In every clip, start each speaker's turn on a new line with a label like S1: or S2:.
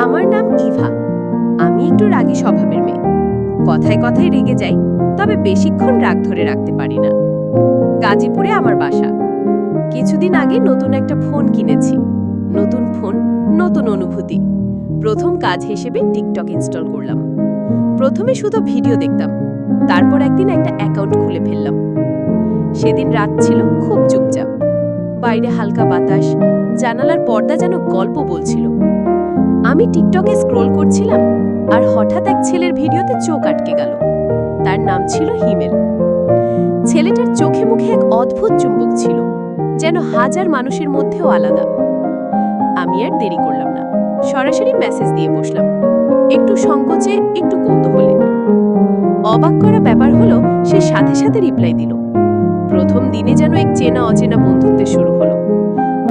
S1: আমার নাম ইভা। আমি একটু রাগী স্বভাবের মেয়ে। কথায় কথায় রেগে যাই, তবে বেশিক্ষণ রাগ ধরে রাখতে পারি না। গাজীপুরে আমার বাসা। কিছুদিন আগে নতুন একটা ফোন কিনেছি। নতুন ফোন, নতুন অনুভূতি। প্রথম কাজ হিসেবে টিকটক ইনস্টল করলাম। প্রথমে শুধু ভিডিও দেখতাম, তারপর একদিন একটা অ্যাকাউন্ট খুলে ফেললাম। সেদিন রাত ছিল, খুব চুপচাপ। বাইরে হালকা বাতাস, জানালার পর্দা যেন গল্প বলছিল। আমি টিকটকে স্ক্রোল করছিলাম, আর হঠাৎ এক ছেলের ভিডিওতে চোখ আটকে গেল। তার নাম ছিল হিমেল। ছেলেটার চোখে মুখে এক অদ্ভুত চুম্বক ছিল, যেন হাজার মানুষের মধ্যেও আলাদা। আমি আর দেরি করলাম না, সরাসরি মেসেজ দিয়ে বসলাম, একটু সংকোচে, একটু কৌতূহলে। অবাক করা ব্যাপার হলো, সে সাথে সাথে রিপ্লাই দিল। প্রথম দিনে যেন এক চেনা অচেনা বন্ধুত্বের শুরু হলো।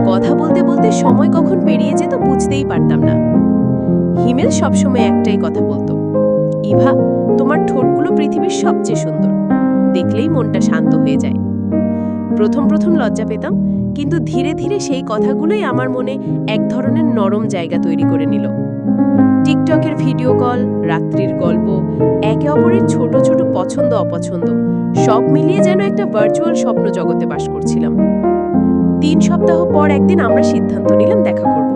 S1: কথা বলতে বলতে সময় কখন পেরিয়ে যেত বুঝতেই পারতাম না। হিমেল সবসময় একটাই কথা বলতো, ইভা, তোমার ঠোঁটগুলো পৃথিবীর সবচেয়ে সুন্দর, দেখলেই মনটা শান্ত হয়ে যায়। প্রথম প্রথম লজ্জা পেতাম, কিন্তু ধীরে ধীরে সেই কথাগুলোই আমার মনে এক ধরনের নরম জায়গা তৈরি করে নিল। টিকটকের ভিডিও কল, রাত্রির গল্প, একে অপরের ছোট ছোট পছন্দ অপছন্দ, সব মিলিয়ে যেন একটা ভার্চুয়াল স্বপ্ন জগতে বাস করছিলাম। 3 সপ্তাহ পর একদিন আমরা সিদ্ধান্ত নিলাম দেখা করব।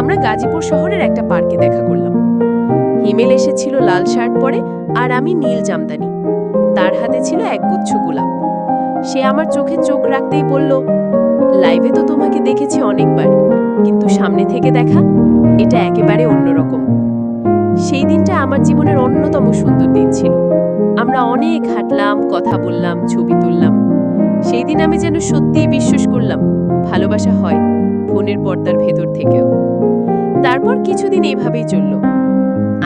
S1: আমরা গাজীপুর শহরের একটা পার্কে দেখা করলাম। হিমেল এসেছিল লাল শার্ট পরে, আর আমি নীল জামদানি। তার হাতে ছিল একগুচ্ছ গোলাপ। সে আমার চোখে চোখ রাখতেই বলল, লাইভে তো তোমাকে দেখেছি অনেকবার, কিন্তু সামনে থেকে দেখা, এটা একেবারে অন্যরকম। সেই দিনটা আমার জীবনের অন্যতম সুন্দর দিন ছিল। আমরা অনেক হাঁটলাম, কথা বললাম, ছবি তুললাম। সেই দিন আমি যেন সত্যিই বিশ্বাস করলাম, ভালোবাসা হয় ফোনের পর্দার ভেতর থেকেও। তারপর কিছুদিন এইভাবেই চলল।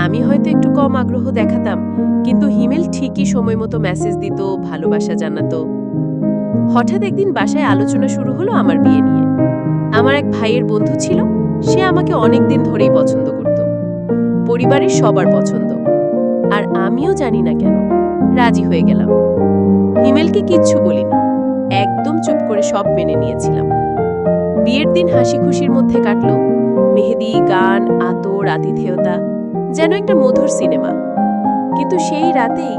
S1: আমি হয়তো একটু কম আগ্রহ দেখাতাম, কিন্তু হিমেল ঠিকই সময় মতো মেসেজ দিত, ভালোবাসা জানাতো। হঠাৎ একদিন বাসায় আলোচনা শুরু হলো আমার বিয়ে নিয়ে। আমার এক ভাইয়ের বন্ধু ছিল, সে আমাকে অনেকদিন ধরেই পছন্দ করত। পরিবারের সবার পছন্দ। আর আমিও জানি না কেন রাজি হয়ে গেলাম। হিমেলকে কিচ্ছু বলিনি, একদম চুপ করে সব মেনে নিয়েছিলাম। বিয়ের দিন হাসি খুশির মধ্যে কাটলো। মেহেদি, গান, আতর, আতিথেয়তা, যেন একটা মধুর সিনেমা। কিন্তু সেই রাতেই,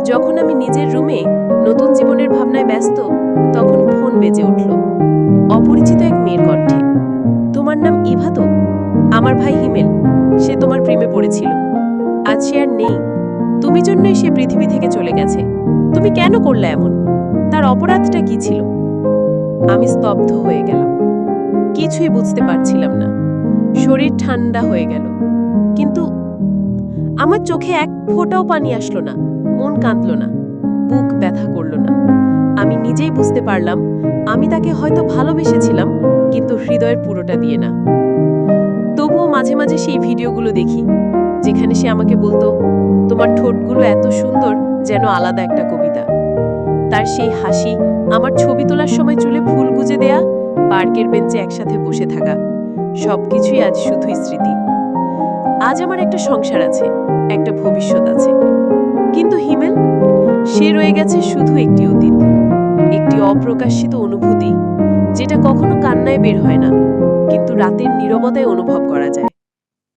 S1: যখন আমি নিজের রুমে নতুন জীবনের ভাবনায় ব্যস্ত, তখন ফোন বেজে উঠল। অপরিচিত এক মেয়ের কণ্ঠে। তোমার নাম ইভা তো? আমার ভাই হিমেল, সে তোমার প্রেমে পড়েছিল। আজ সে আর নেই, তুমি জন্যই সে পৃথিবী থেকে চলে গেছে। তুমি কেন করলে এমন? তার অপরাধটা কি ছিল? আমি স্তব্ধ হয়ে গেলাম, কিছুই বুঝতে পারছিলাম না। শরীর ঠান্ডা হয়ে গেল, কিন্তু আমার চোখে এক ফোঁটাও পানি আসলো না, মন কাঁদল না, বুক ব্যথা করল না। আমি নিজেই বুঝতে পারলাম, আমি তাকে হয়তো ভালোবেসেছিলাম, কিন্তু হৃদয়ের পুরোটা দিয়ে না। তবুও মাঝে মাঝে সেই ভিডিওগুলো দেখি, যেখানে সে আমাকে বলতো, তোমার ঠোঁটগুলো এত সুন্দর, যেন আলাদা একটা কবিতা। তার সেই হাসি, আমার ছবি তোলার সময় চুলে ফুল গুজে দেয়া, পার্কের বেঞ্চে একসাথে বসে থাকা, সবকিছুই আজ শুধুই স্মৃতি। আজ আমার একটা সংসার আছে, একটা ভবিষ্যৎ আছে। কিন্তু হিমেল, সে রয়ে গেছে শুধু একটি অতীত, একটি অপ্রকাশিত অনুভূতি, যেটা কখনো কান্নায় বের হয় না, কিন্তু রাতের নীরবতায় অনুভব করা যায়।